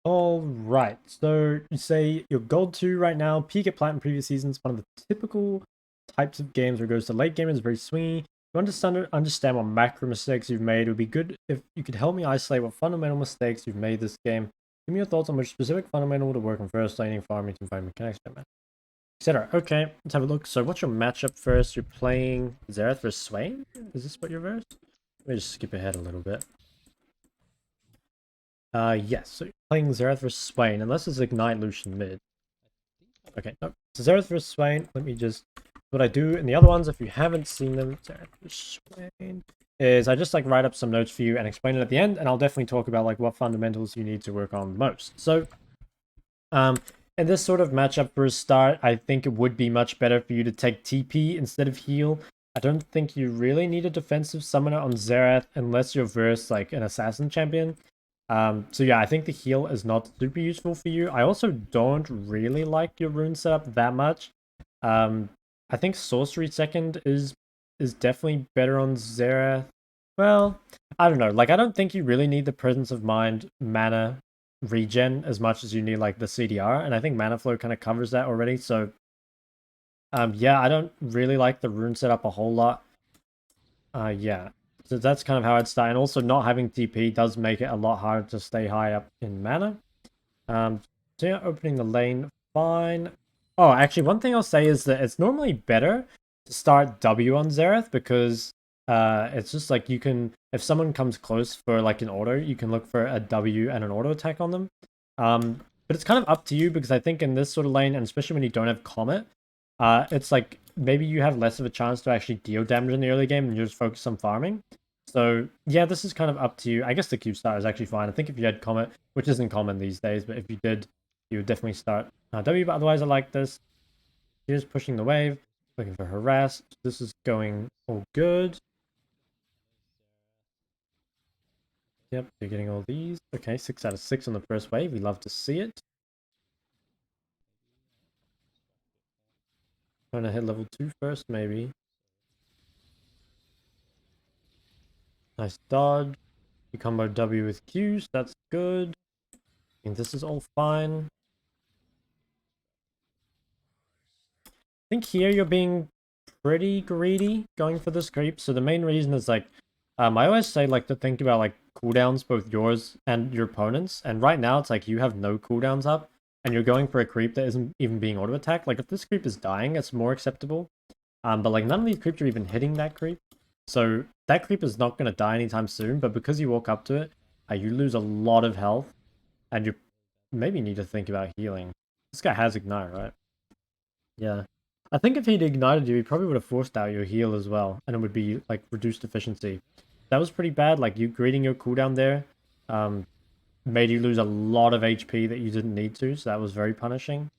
Alright, so you say you're gold 2 right now, peak at plat in previous seasons, one of the typical types of games where it goes to late game is very swingy. You understand what macro mistakes you've made. It would be good if you could help me isolate what fundamental mistakes you've made this game. Give me your thoughts on which specific fundamental to work on first, laning, farming, teamfighting mechanics, etc. Okay, let's have a look. So what's your matchup first? You're playing Xerath versus Swain? Is this what you're versus? Let me just skip ahead a little bit. Yes, so you're playing Xerath versus Swain, unless it's Ignite Lucian mid. Okay, no. So Xerath versus Swain, let me just... What I do in the other ones, if you haven't seen them, Xerath versus Swain, is I just like write up some notes for you and explain it at the end, and I'll definitely talk about like what fundamentals you need to work on most. So, in this sort of matchup for a start, I think it would be much better for you to take TP instead of heal. I don't think you really need a defensive summoner on Xerath unless you're versus like an assassin champion. So yeah, I think the heal is not super useful for you. I also don't really like your rune setup that much. I think sorcery second is definitely better on Xerath. Well, I don't know. Like, I don't think you really need the presence of mind mana regen as much as you need like the CDR, and I think mana flow kind of covers that already. So, yeah, I don't really like the rune setup a whole lot. Yeah. So that's kind of how I'd start. And also not having TP does make it a lot harder to stay high up in mana. So yeah, opening the lane, fine. Oh, actually, one thing I'll say is that it's normally better to start W on Xerath because it's just like you can, if someone comes close for like an auto, you can look for a W and an auto attack on them. But it's kind of up to you because I think in this sort of lane, and especially when you don't have Comet, it's like maybe you have less of a chance to actually deal damage in the early game and you just focus on farming. So yeah, this is kind of up to you. I guess the Q start is actually fine. I think if you had Comet, which isn't common these days, but if you did, you would definitely start W. But otherwise, I like this. Here's pushing the wave, looking for harass. This is going all good. Yep, you're getting all these. Okay, 6 out of 6 on the first wave. We love to see it. Trying to hit level 2 first, maybe. Nice dodge. You combo W with Q, so that's good. And this is all fine. I think here you're being pretty greedy going for this creep. So the main reason is like, I always say like to think about like cooldowns, both yours and your opponent's. And right now it's like you have no cooldowns up and you're going for a creep that isn't even being auto attacked. Like if this creep is dying, it's more acceptable. But like none of these creeps are even hitting that creep. So that creep is not going to die anytime soon. But because you walk up to it, you lose a lot of health and you maybe need to think about healing. This guy has Ignite, right? Yeah. I think if he'd ignited you, he probably would have forced out your heal as well, and it would be like reduced efficiency. That was pretty bad. Like you greeting your cooldown there, made you lose a lot of HP that you didn't need to, so that was very punishing.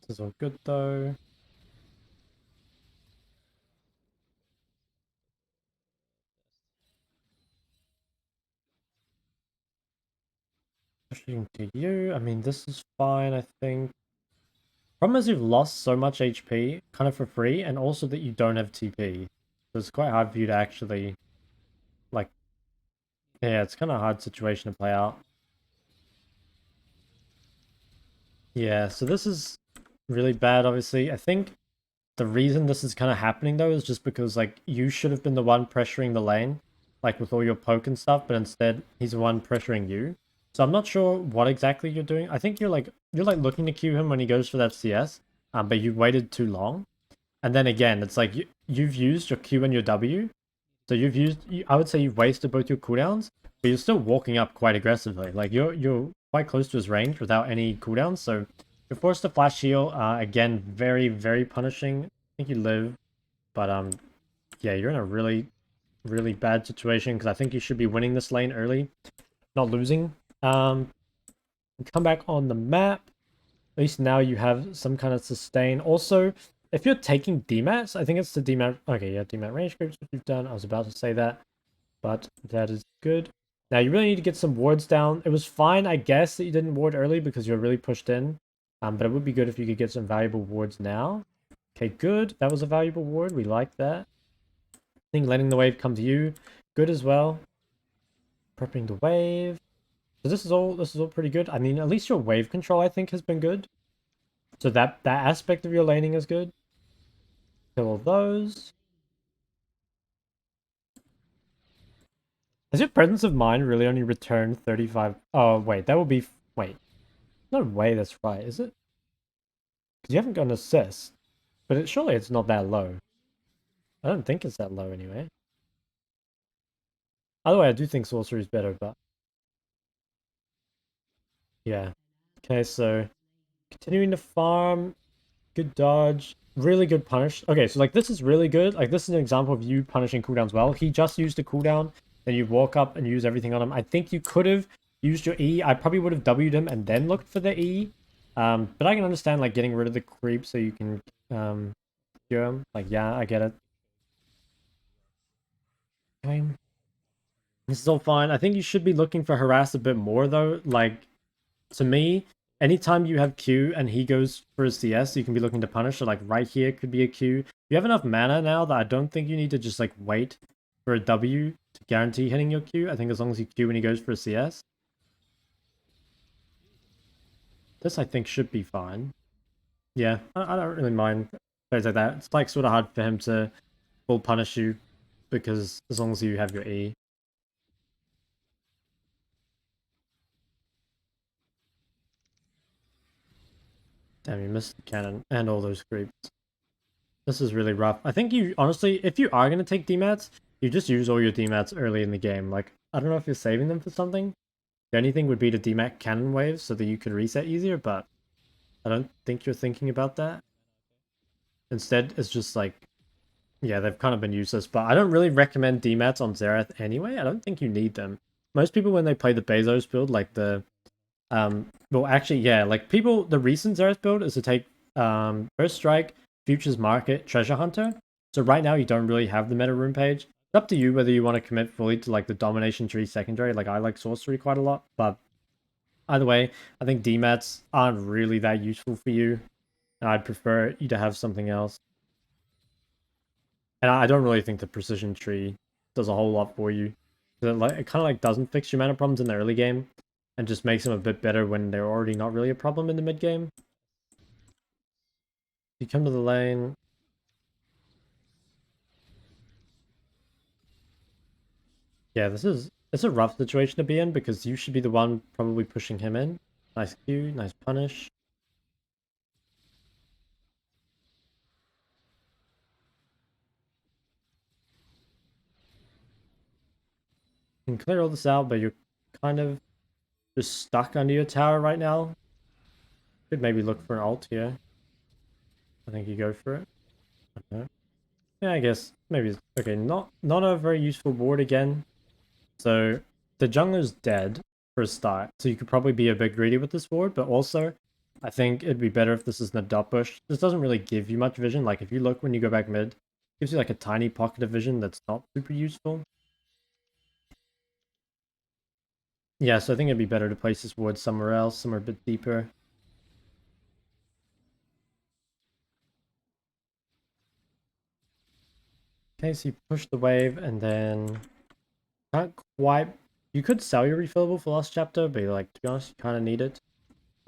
This is all good though. Pushing to you. I mean, this is fine, I think. Problem is you've lost so much HP kind of for free, and also that you don't have TP. So it's quite hard for you to actually, like, yeah, it's kind of a hard situation to play out. Yeah, so this is really bad, obviously. I think the reason this is kind of happening, though, is just because, like, you should have been the one pressuring the lane, like, with all your poke and stuff, but instead, he's the one pressuring you. So I'm not sure what exactly you're doing. I think you're looking to Q him when he goes for that CS, but you waited too long. And then again, it's like you've used your Q and your W, so I would say you've wasted both your cooldowns, but you're still walking up quite aggressively. Like you're quite close to his range without any cooldowns, so you're forced to flash heal. Again, very, very punishing. I think you live, but yeah, you're in a really, really bad situation because I think you should be winning this lane early, not losing. Come back on the map. At least now you have some kind of sustain. Also, if you're taking DMATs, I think it's the DMAT. Okay, yeah, DMAT range groups, which you've done. I was about to say that, but that is good. Now, you really need to get some wards down. It was fine, I guess, that you didn't ward early because you're really pushed in. But it would be good if you could get some valuable wards now. Okay, good. That was a valuable ward. We like that. I think letting the wave come to you, good as well. prepping the wave. So this is all pretty good. I mean, at least your wave control I think has been good. So that aspect of your laning is good. Kill all those. Has your presence of mind really only returned 35? Oh wait, that would be wait. No way that's right, is it? Because you haven't got an assist. But surely it's not that low. I don't think it's that low anyway. Either way, I do think sorcery is better, but yeah. Okay, so continuing to farm, good dodge, really good punish. Okay, so like this is really good. Like this is an example of you punishing cooldowns well. He just used a cooldown, then you walk up and use everything on him. I think you could have used your E. I probably would have W'd him and then looked for the E. But I can understand like getting rid of the creep so you can cure him. Like yeah, I get it. Okay. This is all fine. I think you should be looking for harass a bit more though. Like to me, anytime you have Q and he goes for a CS, you can be looking to punish. So like right here could be a Q. You have enough mana now that I don't think you need to just like wait for a W to guarantee hitting your Q. I think as long as you Q when he goes for a CS. This I think should be fine. Yeah, I don't really mind things like that. It's like sort of hard for him to full punish you because as long as you have your E. Damn, you missed the cannon and all those creeps. This is really rough. I think you, honestly, if you are going to take DMATs, you just use all your DMATs early in the game. Like, I don't know if you're saving them for something. The only thing would be to DMAT cannon waves so that you could reset easier, but I don't think you're thinking about that. Instead, it's just like, yeah, they've kind of been useless, but I don't really recommend DMATs on Xerath anyway. I don't think you need them. Most people, when they play the Bezos build, like the well, actually, yeah, like people, the recent Xerath build is to take First Strike, Futures Market, Treasure Hunter. So right now you don't really have the meta room page. It's up to you whether you want to commit fully to like the Domination Tree secondary. Like I like Sorcery quite a lot, but either way, I think DMATs aren't really that useful for you. I'd prefer you to have something else. And I don't really think the Precision Tree does a whole lot for you. It kind of like doesn't fix your mana problems in the early game and just makes them a bit better when they're already not really a problem in the mid game. You come to the lane. Yeah, it's a rough situation to be in because you should be the one probably pushing him in. Nice Q, nice punish. You can clear all this out, but you're kind of just stuck under your tower right now. Could maybe look for an ult here. I think you go for it. Okay. Yeah, I guess maybe okay. Not a very useful ward again. So the jungler's dead for a start, so you could probably be a bit greedy with this ward, but also I think it'd be better if this is an dot push. This doesn't really give you much vision. Like if you look when you go back mid, it gives you like a tiny pocket of vision that's not super useful. Yeah, so I think it'd be better to place this ward somewhere else, somewhere a bit deeper. Okay, so you push the wave and then can't quite. You could sell your refillable for last chapter, but like to be honest, you kind of need it.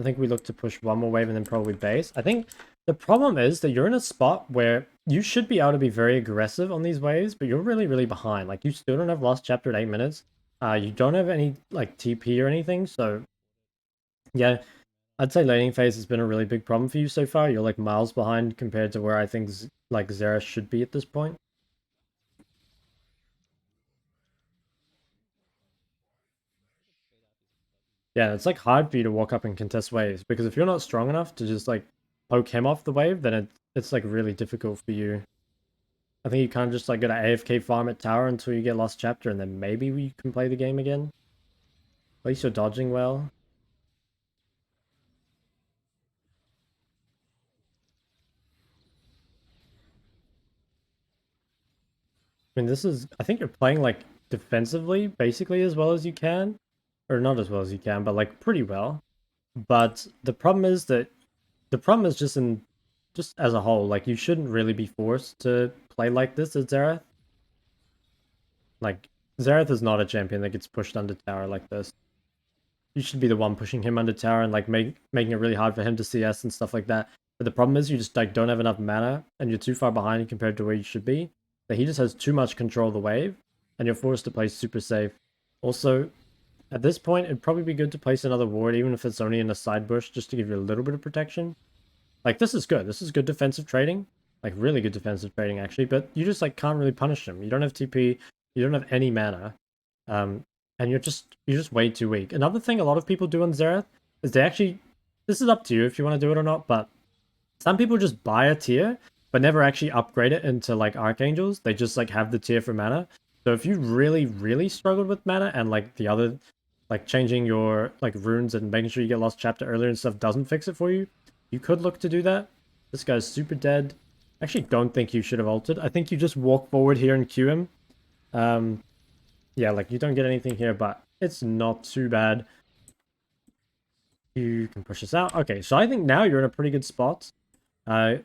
I think we look to push one more wave and then probably base. I think the problem is that you're in a spot where you should be able to be very aggressive on these waves, but you're really, really behind. Like, you still don't have last chapter at 8 minutes. You don't have any, like, TP or anything, so... Yeah, I'd say laning phase has been a really big problem for you so far. You're, like, miles behind compared to where I think, like, Xerath should be at this point. Yeah, it's, like, hard for you to walk up and contest waves, because if you're not strong enough to just, like, poke him off the wave, then it's like, really difficult for you. I think you kind of just like gotta AFK farm at tower until you get lost chapter, and then maybe we can play the game again. At least you're dodging well. I mean, this is... I think you're playing like defensively, basically as well as you can. Or not as well as you can, but like pretty well. But the problem is that... The problem is just in... Just as a whole, like you shouldn't really be forced to play like this at Xerath. Like, Xerath is not a champion that gets pushed under tower like this. You should be the one pushing him under tower and like making it really hard for him to CS and stuff like that. But the problem is you just like don't have enough mana and you're too far behind compared to where you should be. That he just has too much control of the wave and you're forced to play super safe. Also, at this point, it'd probably be good to place another ward, even if it's only in a side bush, just to give you a little bit of protection. Like, this is good. This is good defensive trading. Like, really good defensive trading, actually. But you just, like, can't really punish him. You don't have TP. You don't have any mana. And you're just way too weak. Another thing a lot of people do on Xerath is they actually... This is up to you if you want to do it or not, but some people just buy a tier, but never actually upgrade it into, like, Archangels. They just, like, have the tier for mana. So if you really, really struggled with mana and, like, the other... Like, changing your, like, runes and making sure you get Lost Chapter earlier and stuff doesn't fix it for you, you could look to do that. This guy's super dead. I actually don't think you should have ulted. I think you just walk forward here and Q him. Yeah, like, you don't get anything here, but it's not too bad. You can push this out. Okay, so I think now you're in a pretty good spot. Wait,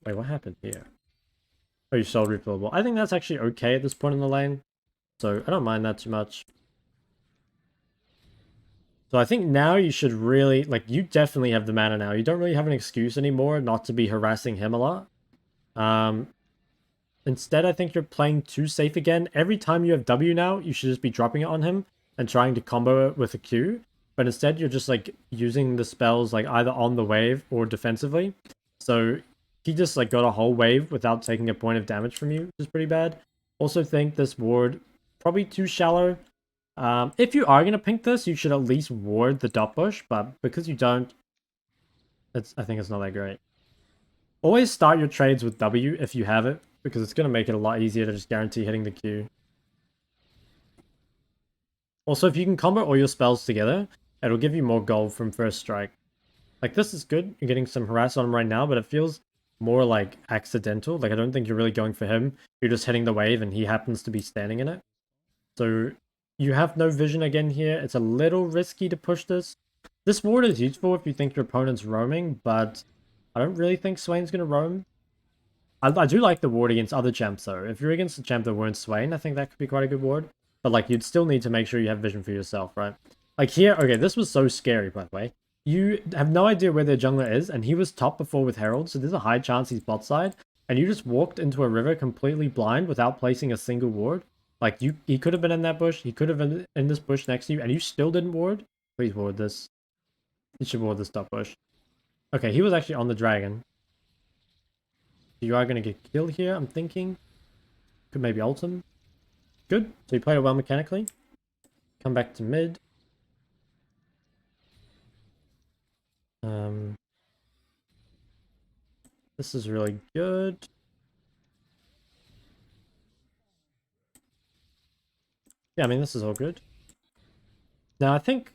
what happened here? Oh, you sold refillable. I think that's actually okay at this point in the lane. So I don't mind that too much. So I think now you should really, like, you definitely have the mana now. You don't really have an excuse anymore not to be harassing him a lot. Instead, I think you're playing too safe again. Every time you have W now, you should just be dropping it on him and trying to combo it with a Q. But instead, you're just, like, using the spells, like, either on the wave or defensively. So he just, like, got a whole wave without taking a point of damage from you, which is pretty bad. Also think this ward probably too shallow. If you are going to pink this, you should at least ward the dot bush, but because you don't, I think it's not that great. Always start your trades with W if you have it, because it's going to make it a lot easier to just guarantee hitting the Q. Also, if you can combo all your spells together, it'll give you more gold from first strike. Like, this is good. You're getting some harass on him right now, but it feels more like accidental. Like, I don't think you're really going for him. You're just hitting the wave and he happens to be standing in it. So you have no vision again here. It's a little risky to push this. This ward is useful if you think your opponent's roaming, but I don't really think Swain's going to roam. I do like the ward against other champs, though. If you're against a champ that weren't Swain, I think that could be quite a good ward. But, like, you'd still need to make sure you have vision for yourself, right? Like, here, okay, this was so scary, by the way. You have no idea where their jungler is, and he was top before with Herald, so there's a high chance he's bot side. And you just walked into a river completely blind without placing a single ward. Like, he could have been in that bush, he could have been in this bush next to you, and you still didn't ward? Please ward this. You should ward this top bush. Okay, he was actually on the dragon. You are going to get killed here, I'm thinking. Could maybe ult him. Good. So you played it well mechanically. Come back to mid. This is really good. Yeah, I mean, this is all good. Now, I think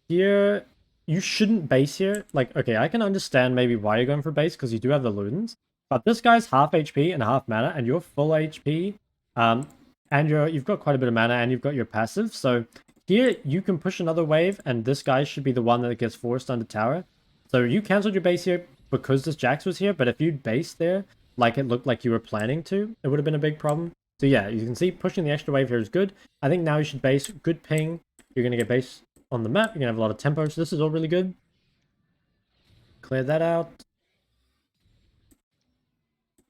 here, you shouldn't base here. Like, okay, I can understand maybe why you're going for base, because you do have the Ludens. But this guy's half HP and half mana, and you're full HP. And you've got quite a bit of mana, and you've got your passive. So here, you can push another wave, and this guy should be the one that gets forced under tower. So you cancelled your base here because this Jax was here, but if you'd based there, like it looked like you were planning to, it would have been a big problem. So yeah, you can see pushing the extra wave here is good. I think now you should base good ping. You're going to get base on the map. You're going to have a lot of tempo, so this is all really good. Clear that out.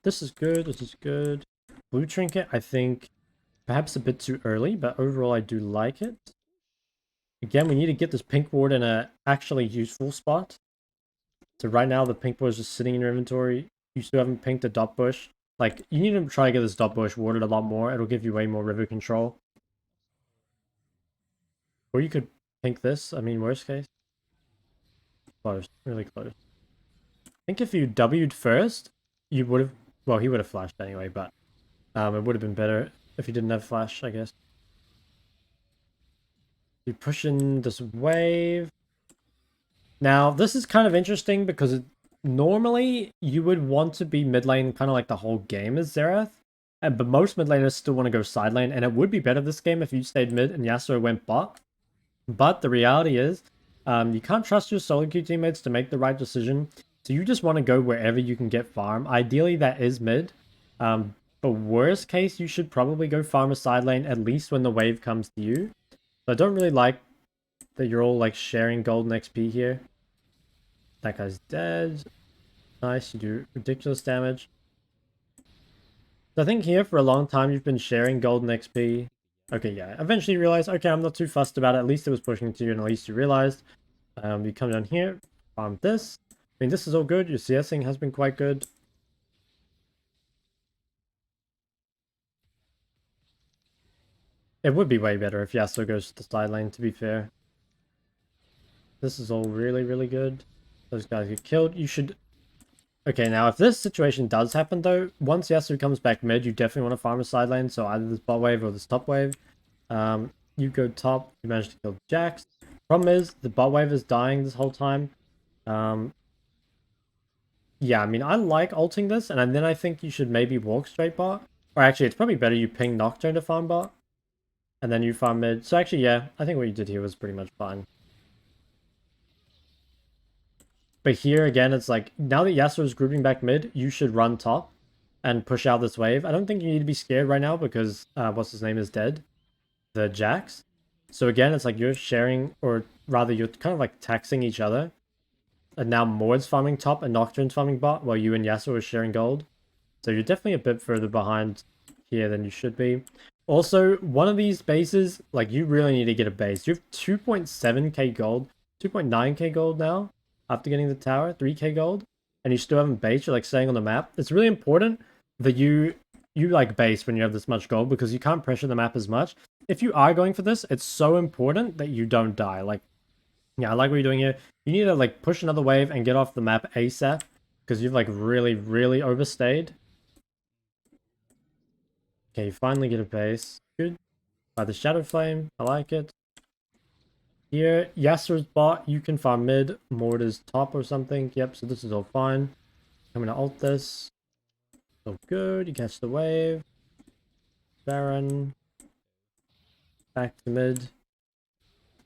This is good. This is good. Blue Trinket, I think perhaps a bit too early, but overall I do like it. Again, we need to get this pink ward in a actually useful spot. So right now the pink ward is just sitting in your inventory. You still haven't pinked a dot bush. Like, you need to try to get this dot bush warded a lot more. It'll give you way more river control. Or you could pink this. I mean, worst case. Close. Really close. I think if you W'd first, you would have... Well, he would have flashed anyway, but it would have been better if he didn't have flash, I guess. You push in this wave. Now, this is kind of interesting because normally you would want to be mid lane kind of like the whole game as Xerath. But most mid laners still want to go side lane, and it would be better this game if you stayed mid and Yasuo went bot. But the reality is, you can't trust your solo queue teammates to make the right decision. So you just want to go wherever you can get farm. Ideally, that is mid. But worst case, you should probably go farm a side lane at least when the wave comes to you. So I don't really like that you're all like sharing golden XP here. That guy's dead. Nice, you do ridiculous damage. So I think here for a long time you've been sharing golden XP. Okay, yeah. Eventually you realize, okay, I'm not too fussed about it. At least it was pushing to you and at least you realized. You come down here, farm this. I mean, this is all good. Your CSing has been quite good. It would be way better if Yasuo goes to the side lane, to be fair. This is all really, really good. Those guys get killed. You should... Okay, now if this situation does happen though, once Yasuo comes back mid, you definitely want to farm a side lane, so either this bot wave or this top wave. You go top, you manage to kill Jax. Problem is, the bot wave is dying this whole time. Yeah, I mean, I like ulting this, and then I think you should maybe walk straight bot. Or actually, it's probably better you ping Nocturne to farm bot, and then you farm mid. So actually, yeah, I think what you did here was pretty much fine. But here again, it's like, now that Yasuo is grouping back mid, you should run top and push out this wave. I don't think you need to be scared right now because, what's his name is dead. The Jax. So again, it's like you're sharing, or rather you're kind of like taxing each other. And now Mord's farming top and Nocturne's farming bot, while you and Yasuo are sharing gold. So you're definitely a bit further behind here than you should be. Also, one of these bases, like you really need to get a base. You have 2.7k gold, 2.9k gold now. After getting the tower, 3k gold, and you still haven't base, you're like staying on the map. It's really important that you like base when you have this much gold because you can't pressure the map as much. If you are going for this, it's so important that you don't die. Like, yeah, I like what you're doing here. You need to like push another wave and get off the map ASAP because you've like really, really overstayed. Okay, you finally get a base. Good. By the Shadow Flame, I like it. Here, Yasuo's bot, you can farm mid, Mord is top or something. Yep, so this is all fine. I'm gonna ult this. So good, you catch the wave. Baron. Back to mid.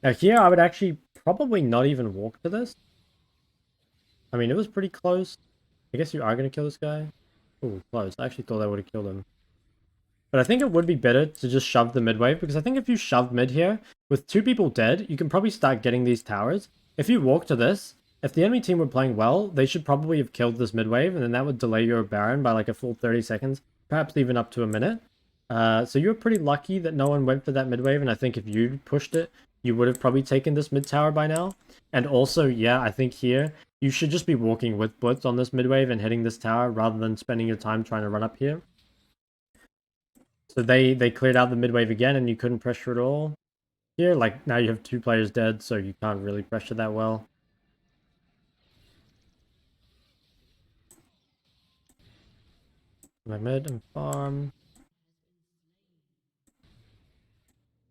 Now here, I would actually probably not even walk to this. I mean, it was pretty close. I guess you are gonna kill this guy. Oh, close. I actually thought I would have killed him. But I think it would be better to just shove the mid wave, because I think if you shove mid here, with 2 people dead, you can probably start getting these towers. If you walk to this, if the enemy team were playing well, they should probably have killed this mid wave, and then that would delay your Baron by like a full 30 seconds, perhaps even up to a minute. So you're pretty lucky that no one went for that mid wave, and I think if you pushed it, you would have probably taken this mid tower by now. And also, yeah, I think here, you should just be walking with Blitz on this mid wave and hitting this tower, rather than spending your time trying to run up here. So they cleared out the mid wave again, and you couldn't pressure at all. Here, like, now you have 2 players dead, so you can't really pressure that well. My mid and farm.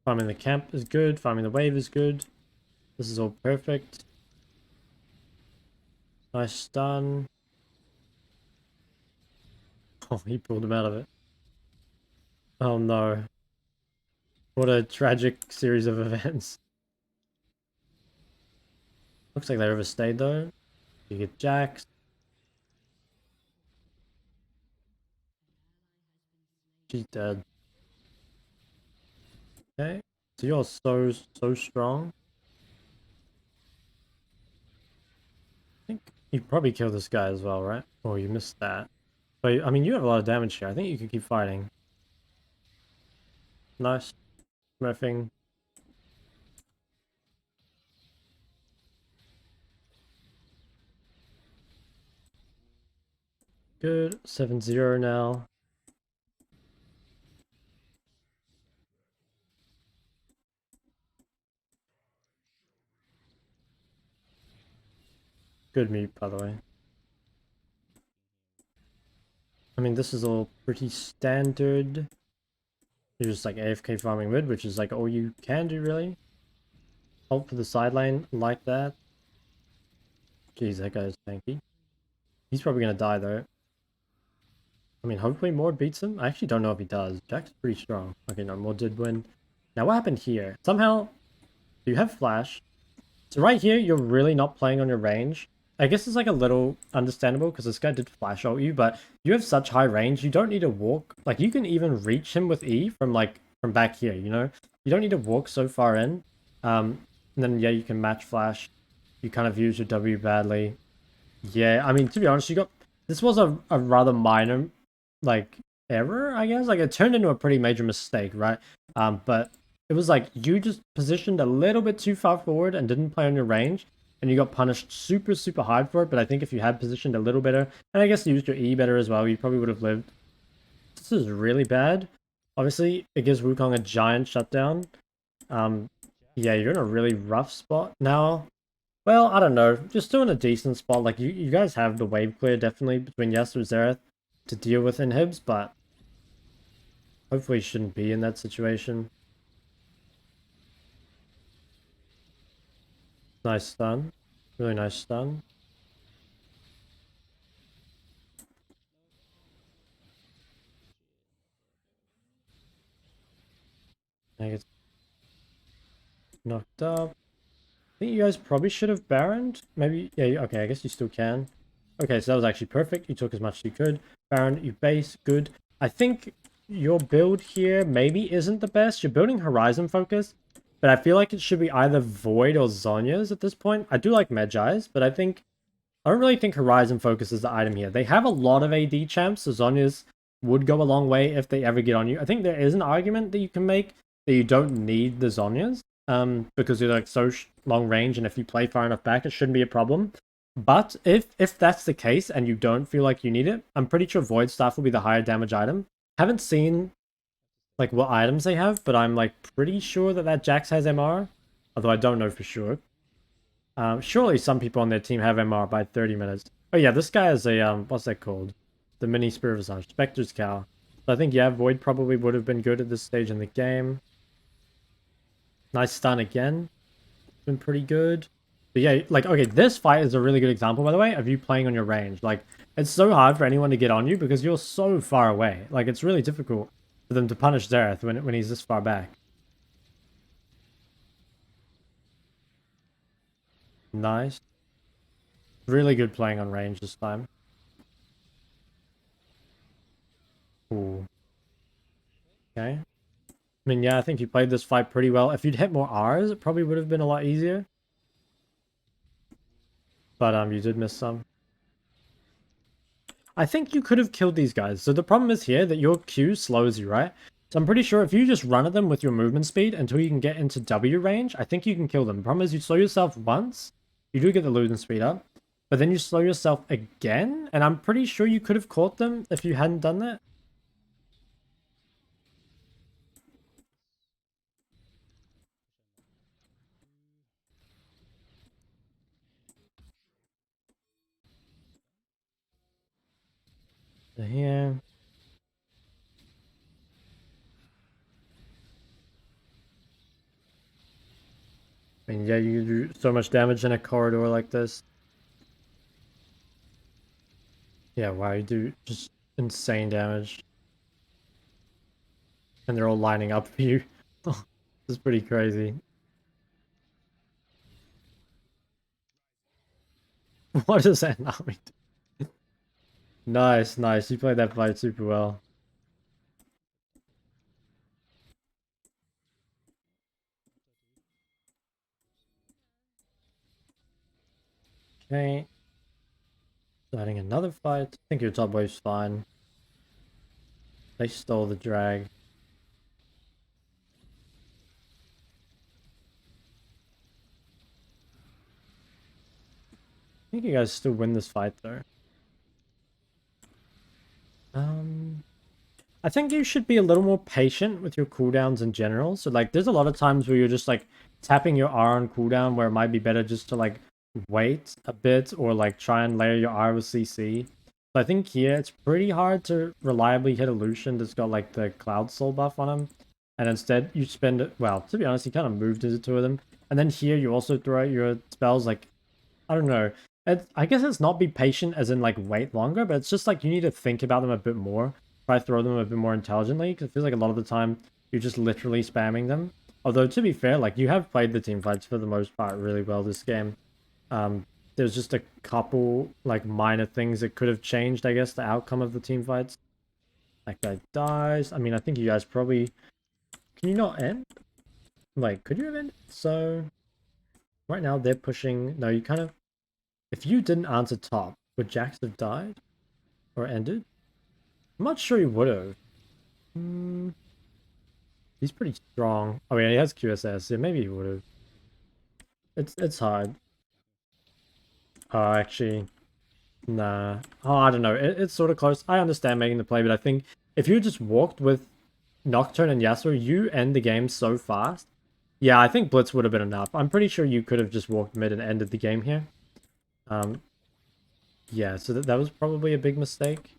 Farming the camp is good, farming the wave is good. This is all perfect. Nice stun. Oh, he pulled him out of it. Oh no. What a tragic series of events. Looks like they overstayed though. You get Jax. She's dead. Okay. So you're so strong. I think you probably kill this guy as well, right? Oh, you missed that. But I mean, you have a lot of damage here. I think you can keep fighting. Nice. Smurfing. Good. 7-0 now. Good mute, by the way. I mean, this is all pretty standard. You're just like AFK farming mid, which is like all you can do, really. Ult for the side lane, like that. Jeez, that guy's tanky. He's probably gonna die, though. I mean, hopefully Mord beats him. I actually don't know if he does. Jack's pretty strong. Okay, no, Mord did win. Now, what happened here? Somehow, you have flash. So right here, you're really not playing on your range. I guess it's like a little understandable because this guy did flash ult you, but you have such high range, you don't need to walk. Like, you can even reach him with E from, like, from back here, you know? You don't need to walk so far in. And then, yeah, you can match flash. You kind of use your W badly. Yeah, I mean, to be honest, you got... This was a rather minor, like, error, I guess. Like, it turned into a pretty major mistake, right? But it was like, you just positioned a little bit too far forward and didn't play on your range, and you got punished super, super hard for it. But I think if you had positioned a little better, and I guess used your E better as well, you probably would have lived. This is really bad. Obviously, it gives Wukong a giant shutdown. Yeah, you're in a really rough spot now. Well, I don't know. Just still in a decent spot. Like, you guys have the wave clear, definitely, between Yasuo and Xerath to deal with inhibs, but hopefully shouldn't be in that situation. Nice stun. Really nice stun. I get knocked up. I think you guys probably should have Baroned. Maybe, yeah, okay, I guess you still can. Okay, so that was actually perfect. You took as much as you could. Baron, you base, good. I think your build here maybe isn't the best. You're building Horizon Focus, but I feel like it should be either Void or Zhonya's at this point. I do like Magi's, but I don't really think Horizon Focus is the item here. They have a lot of AD champs, so Zhonya's would go a long way if they ever get on you. I think there is an argument that you can make that you don't need the Zhonya's, because you're like so long range, and if you play far enough back, it shouldn't be a problem. But if that's the case and you don't feel like you need it, I'm pretty sure Void Staff will be the higher damage item. Haven't seen like what items they have, but I'm like pretty sure that Jax has MR, although I don't know for sure. Surely some people on their team have MR by 30 minutes. Oh yeah, this guy is a what's that called? The mini Spirit Visage, Spectre's Cow. So I think yeah, Void probably would have been good at this stage in the game. Nice stun again. Been pretty good. But yeah, like, okay, this fight is a really good example, by the way, of you playing on your range. Like, it's so hard for anyone to get on you because you're so far away. Like, it's really difficult for them to punish Xerath when he's this far back. Nice. Really good playing on range this time. Ooh. Okay. I mean, yeah, I think you played this fight pretty well. If you'd hit more R's, it probably would have been a lot easier. But you did miss some. I think you could have killed these guys. So the problem is here that your Q slows you, right? So I'm pretty sure if you just run at them with your movement speed until you can get into W range, I think you can kill them. The problem is you slow yourself once. You do get the movement speed up. But then you slow yourself again. And I'm pretty sure you could have caught them if you hadn't done that. So here. I mean, yeah, you do so much damage in a corridor like this. Yeah, wow, you do just insane damage. And they're all lining up for you. This is pretty crazy. What does that not mean? Nice, nice. You played that fight super well. Okay. Starting another fight. I think your top wave's fine. They stole the drag. I think you guys still win this fight though. I think you should be a little more patient with your cooldowns in general. So like there's a lot of times where you're just like tapping your R on cooldown where it might be better just to like wait a bit or like try and layer your R with CC. So I think here it's pretty hard to reliably hit a Lucian that's got like the Cloud Soul buff on him. And instead you spend, well, to be honest, you kind of moved into two of them. And then here you also throw out your spells like, I don't know. I guess it's not be patient as in like wait longer, but it's just like you need to think about them a bit more. Try to throw them a bit more intelligently, because it feels like a lot of the time you're just literally spamming them. Although to be fair, like you have played the team fights for the most part really well this game. there's just a couple like minor things that could have changed, I guess, the outcome of the team fights. That guy dies. I mean, I think you guys probably... Can you not end? Like, could you have ended? So, right now they're pushing... No, you kind of... If you didn't answer top, would Jax have died? Or ended? I'm not sure he would have. He's pretty strong. Oh yeah, he has QSS. Yeah, maybe he would have. It's hard. Oh, actually, nah. Oh, I don't know. It's sort of close. I understand making the play, but I think if you just walked with Nocturne and Yasuo, you end the game so fast. Yeah, I think Blitz would have been enough. I'm pretty sure you could have just walked mid and ended the game here. Yeah, so that was probably a big mistake.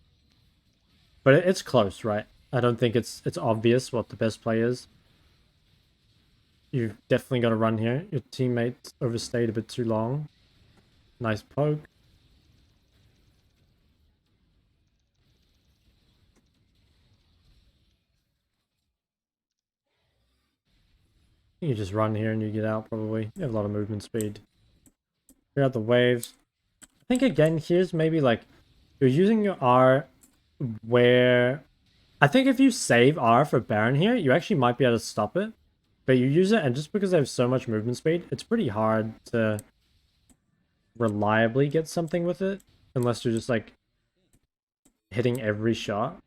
But it's close, right? I don't think it's obvious what the best play is. You've definitely got to run here. Your teammate overstayed a bit too long. Nice poke. You just run here and you get out probably. You have a lot of movement speed. Clear out the waves. I think again here's maybe like you're using your R where I think if you save R for Baron here, you actually might be able to stop it. But you use it and just because they have so much movement speed, it's pretty hard to reliably get something with it unless you're just like hitting every shot.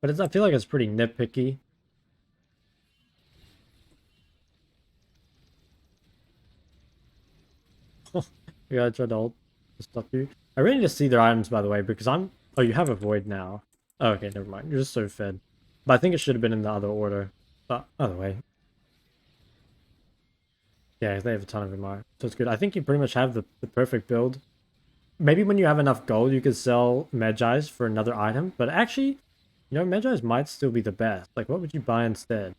But I feel like it's pretty nitpicky. You gotta try to ult to stop you. I really need to see their items, by the way, because I'm... Oh, you have a void now. Oh, okay, never mind. You're just so fed. But I think it should have been in the other order. But, either way. Yeah, they have a ton of MR. So it's good. I think you pretty much have the perfect build. Maybe when you have enough gold, you could sell Magi's for another item. But actually, you know, Magi's might still be the best. Like, what would you buy instead?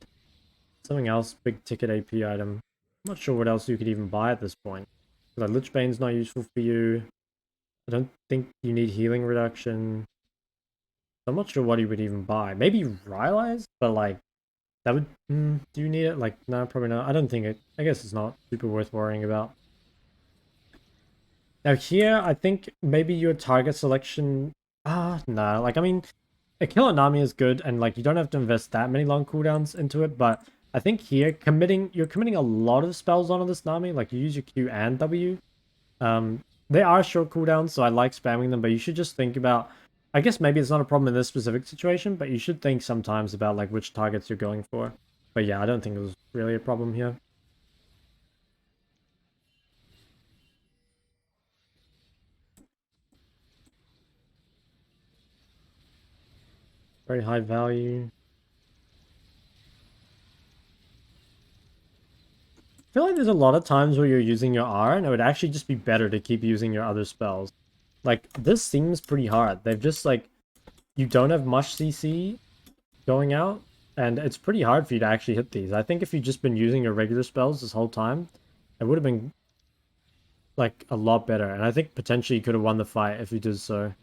Something else, big ticket AP item. I'm not sure what else you could even buy at this point. Like, Lich Bane's not useful for you. I don't think you need healing reduction. I'm not sure what you would even buy. Maybe Rylai's, but like, that would... do you need it? Like, no, probably not. I don't think it... I guess it's not super worth worrying about. Now here, I think maybe your target selection... no. Like, I mean, a kill at Nami is good, and like, you don't have to invest that many long cooldowns into it, but I think here, you're committing a lot of spells onto this Nami. Like, you use your Q and W. They are short cooldowns, so I like spamming them, but you should just think about... I guess maybe it's not a problem in this specific situation, but you should think sometimes about like which targets you're going for. But yeah, I don't think it was really a problem here. Very high value. I feel like there's a lot of times where you're using your R, and it would actually just be better to keep using your other spells. Like, this seems pretty hard. They've just, like... You don't have much CC going out, and it's pretty hard for you to actually hit these. I think if you'd just been using your regular spells this whole time, it would have been, like, a lot better. And I think potentially you could have won the fight if you did so.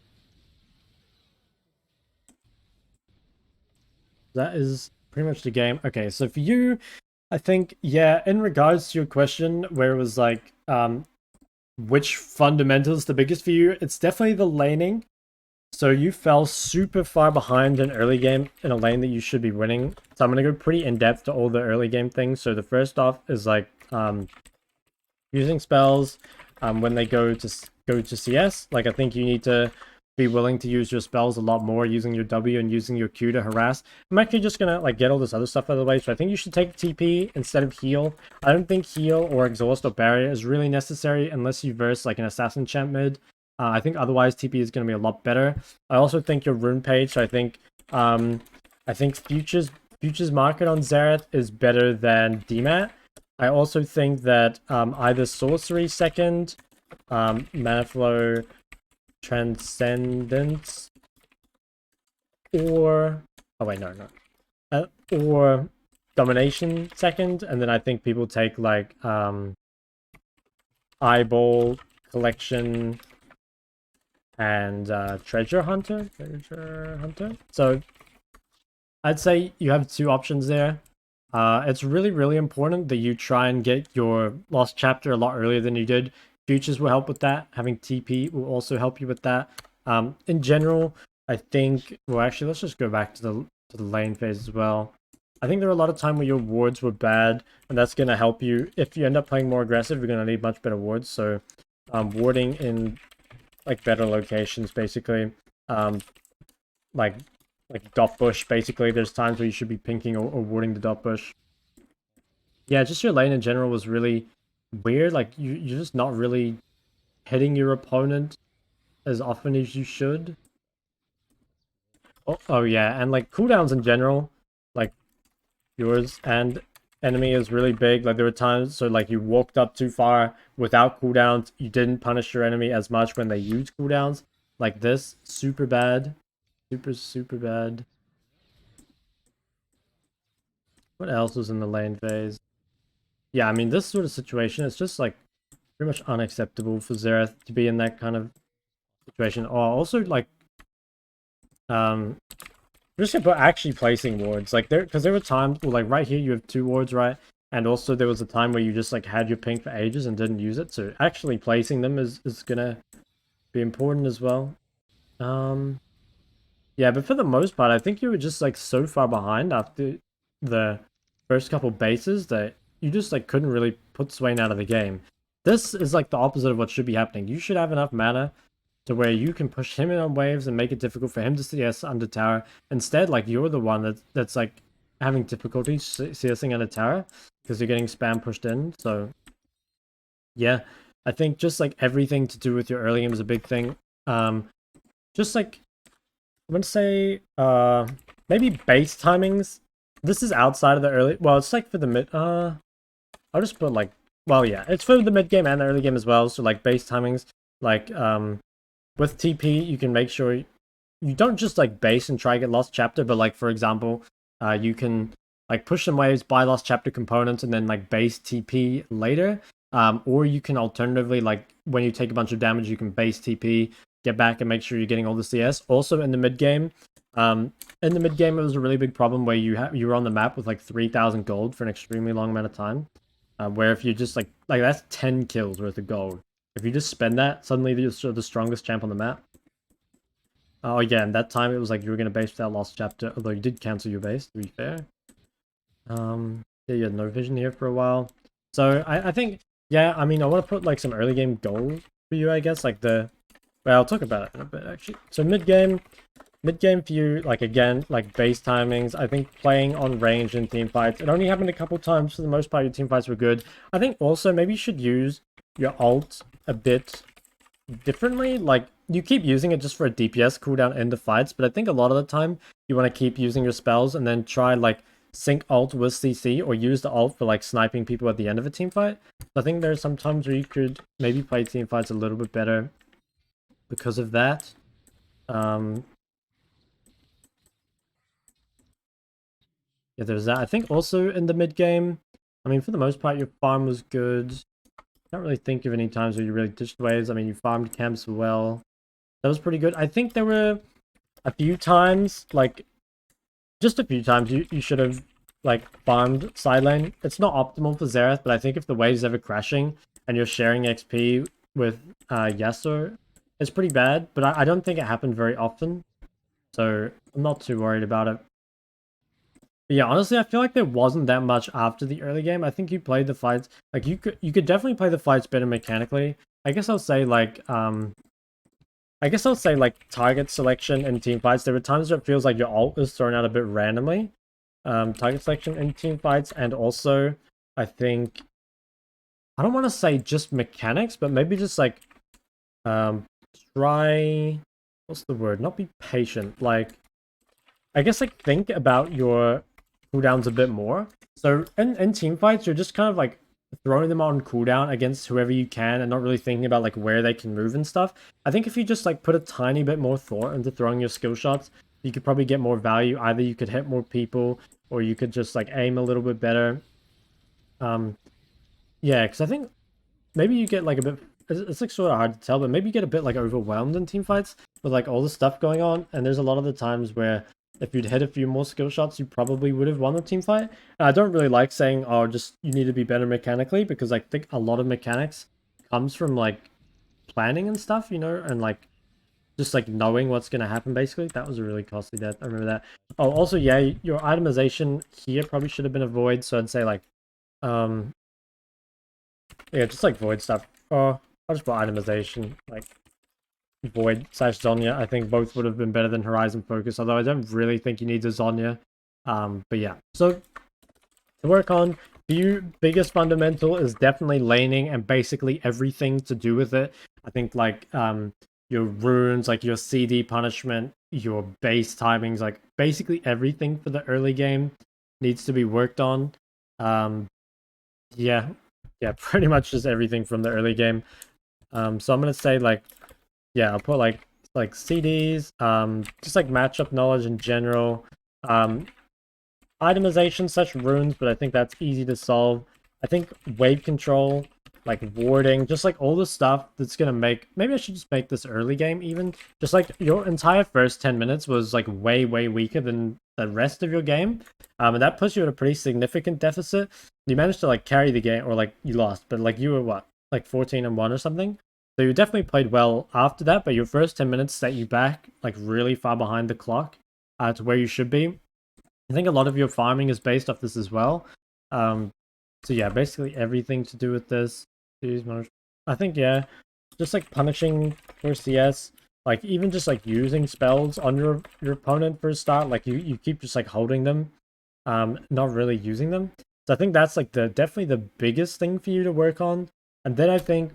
That is pretty much the game. Okay, so for you, I think, yeah, in regards to your question, where it was like, which fundamental is the biggest for you, it's definitely the laning. So you fell super far behind in early game in a lane that you should be winning. So I'm going to go pretty in-depth to all the early game things. So the first off is like using spells when they go to CS. Like, I think you need to be willing to use your spells a lot more, using your W and using your Q to harass. I'm actually just going to like get all this other stuff out of the way. So I think you should take TP instead of heal. I don't think heal or exhaust or barrier is really necessary unless you verse like an assassin champ mid. I think otherwise TP is going to be a lot better. I also think your rune page. So I think Futures market on Xerath is better than DMAT. I also think that either sorcery second, mana flow, transcendence, or or domination second, and then I think people take like eyeball collection and treasure hunter. So I'd say you have two options there. It's really, really important that you try and get your lost chapter a lot earlier than you did. Futures will help with that. Having TP will also help you with that. In general, I think. Well, actually, let's just go back to the lane phase as well. I think there are a lot of time where your wards were bad, and that's gonna help you. If you end up playing more aggressive, you're gonna need much better wards. So, warding in like better locations, basically. Like dot bush, basically. There's times where you should be pinking or warding the dot bush. Yeah, just your lane in general was really weird. Like you're just not really hitting your opponent as often as you should. Oh yeah, and like cooldowns in general, like yours and enemy is really big. Like there were times so like you walked up too far without cooldowns, you didn't punish your enemy as much when they used cooldowns. Like this, super bad. Super bad. What else was in the lane phase? Yeah, I mean this sort of situation is just like pretty much unacceptable for Xerath to be in that kind of situation. Or also like just about actually placing wards. Like because there were times well, like right here you have 2 wards, right? And also there was a time where you just like had your ping for ages and didn't use it. So actually placing them is gonna be important as well. Yeah, but for the most part, I think you were just like so far behind after the first couple bases that you just like couldn't really put Swain out of the game. This is like the opposite of what should be happening. You should have enough mana to where you can push him in on waves and make it difficult for him to CS under tower. Instead, like you're the one that's like having difficulty CSing under tower because you're getting spam pushed in. So yeah, I think just like everything to do with your early game is a big thing. Just like I'm gonna say maybe base timings. This is outside of the early. Well, it's like for the mid. I'll just put like. Well, yeah, it's for the mid game and the early game as well. So like base timings, like with TP, you can make sure you don't just like base and try to get lost chapter, but like for example, you can like push some waves, buy lost chapter components, and then like base TP later. Or you can alternatively like when you take a bunch of damage, you can base TP, get back and make sure you're getting all the CS. Also in the mid game, in the mid game, it was a really big problem where you were on the map with like 3,000 gold for an extremely long amount of time. Where if you just like that's 10 kills worth of gold. If you just spend that, suddenly you're the strongest champ on the map. Oh yeah, and that time it was like you were gonna base without lost chapter, although you did cancel your base, to be fair. Yeah, you had no vision here for a while. So I think yeah, I mean I want to put like some early game goals for you, I guess, like the well, I'll talk about it in a bit actually. So mid game for you, like again, like base timings. I think playing on range in team fights. It only happened a couple times. For the most part, your team fights were good. I think also maybe you should use your ult a bit differently. Like you keep using it just for a DPS cooldown in the fights, but I think a lot of the time you want to keep using your spells and then try like sync ult with CC or use the ult for like sniping people at the end of a team fight. So I think there's some times where you could maybe play team fights a little bit better because of that. Yeah, there's that. I think also in the mid game, I mean, for the most part, your farm was good. Can't really think of any times where you really ditched waves. I mean, you farmed camps well. That was pretty good. I think there were a few times, like, just a few times, you should have, like, farmed side lane. It's not optimal for Xerath, but I think if the wave's ever crashing and you're sharing XP with Yasuo, it's pretty bad. But I don't think it happened very often. So I'm not too worried about it. But yeah, honestly, I feel like there wasn't that much after the early game. I think you played the fights like you could definitely play the fights better mechanically. I guess I'll say like target selection in team fights. There were times where it feels like your ult was thrown out a bit randomly. Target selection in team fights, and also I think I don't want to say just mechanics, but maybe just like try what's the word? Not be patient. Like I guess like think about your cooldowns a bit more. So in team fights, you're just kind of like throwing them on cooldown against whoever you can and not really thinking about like where they can move and stuff. I think if you just like put a tiny bit more thought into throwing your skill shots, you could probably get more value. Either you could hit more people or you could just like aim a little bit better. Yeah, because I think maybe you get like a bit it's like sort of hard to tell, but maybe you get a bit like overwhelmed in team fights with like all the stuff going on, and there's a lot of the times where if you'd hit a few more skill shots, you probably would have won the team fight. And I don't really like saying, oh, just you need to be better mechanically, because I think a lot of mechanics comes from like planning and stuff, you know, and like just like knowing what's going to happen. Basically, that was a really costly death. I remember that. Oh, also, yeah, your itemization here probably should have been a void. So I'd say like, yeah, just like void stuff. Oh, I'll just put itemization like void / Zonya. I think both would have been better than Horizon Focus. Although I don't really think you need a Zonya. But yeah, so to work on. The biggest fundamental is definitely laning and basically everything to do with it. I think like your runes, like your CD punishment, your base timings, like basically everything for the early game needs to be worked on. Yeah, pretty much just everything from the early game. So I'm gonna say like, yeah, I'll put like CDs, just like matchup knowledge in general, itemization such runes, but I think that's easy to solve. I think wave control, like warding, just like all the stuff that's gonna make, maybe I should just make this early game even, just like your entire first 10 minutes was like way weaker than the rest of your game, and that puts you at a pretty significant deficit. You managed to like carry the game, or like you lost, but like you were what, like 14-1 or something, so you definitely played well after that, but your first 10 minutes set you back like really far behind the clock to where you should be. I think a lot of your farming is based off this as well. So yeah, basically everything to do with this. I think, yeah, just like punishing for CS, like even just like using spells on your opponent for a start, like you keep just like holding them, not really using them. So I think that's like definitely the biggest thing for you to work on. And then I think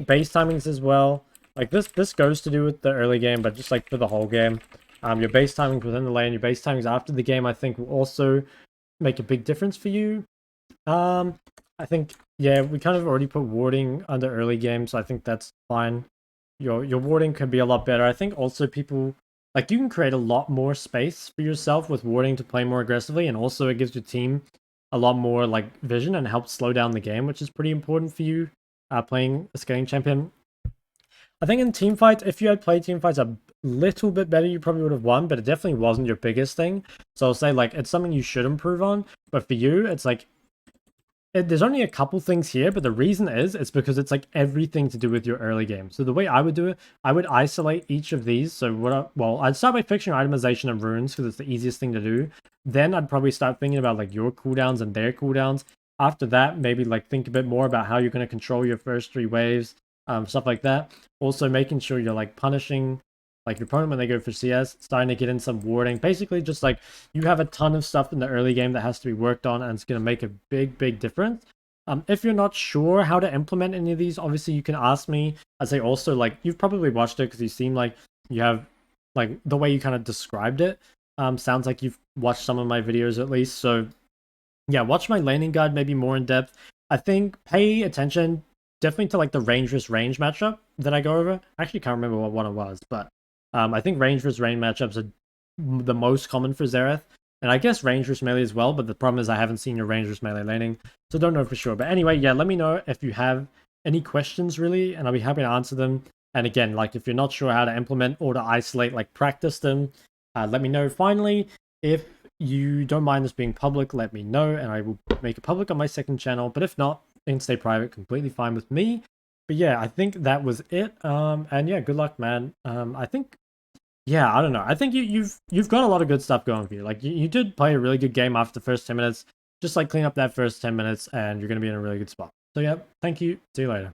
base timings as well. Like this goes to do with the early game, but just like for the whole game. Your base timings within the lane, your base timings after the game, I think will also make a big difference for you. I think, yeah, we kind of already put warding under early game, so I think that's fine. Your warding could be a lot better. I think also people, like, you can create a lot more space for yourself with warding to play more aggressively, and also it gives your team a lot more, like, vision and helps slow down the game, which is pretty important for you playing a scaling champion. I think in team fights, if you had played team fights a little bit better, you probably would have won, but it definitely wasn't your biggest thing. So I'll say, like, it's something you should improve on, but for you, it's like, there's only a couple things here, but the reason is, it's because it's like everything to do with your early game. So the way I would do it, I would isolate each of these. So I'd start by fixing itemization and runes because it's the easiest thing to do. Then I'd probably start thinking about like your cooldowns and their cooldowns. After that, maybe like think a bit more about how you're going to control your first 3 waves, stuff like that. Also making sure you're like punishing like your opponent when they go for CS, starting to get in some warding. Basically, just like you have a ton of stuff in the early game that has to be worked on, and it's going to make a big difference. If you're not sure how to implement any of these, obviously you can ask me. I'd say also, like, you've probably watched it because you seem like you have, like, the way you kind of described it sounds like you've watched some of my videos at least. So yeah, watch my laning guide maybe more in depth. I think pay attention definitely to like the range versus range matchup that I go over. I actually can't remember what one it was, but I think range versus range matchups are the most common for Xerath. And I guess range versus melee as well, but the problem is I haven't seen your range versus melee laning, so don't know for sure. But anyway, yeah, let me know if you have any questions really, and I'll be happy to answer them. And again, like if you're not sure how to implement or to isolate, like practice them, let me know. Finally, if you don't mind this being public, let me know, and I will make it public on my second channel. But if not, it can stay private, completely fine with me. But yeah, I think that was it. And yeah, good luck, man. I think, yeah, I don't know. I think you've got a lot of good stuff going for you. Like you did play a really good game after the first 10 minutes. Just like clean up that first 10 minutes, and you're gonna be in a really good spot. So yeah, thank you. See you later.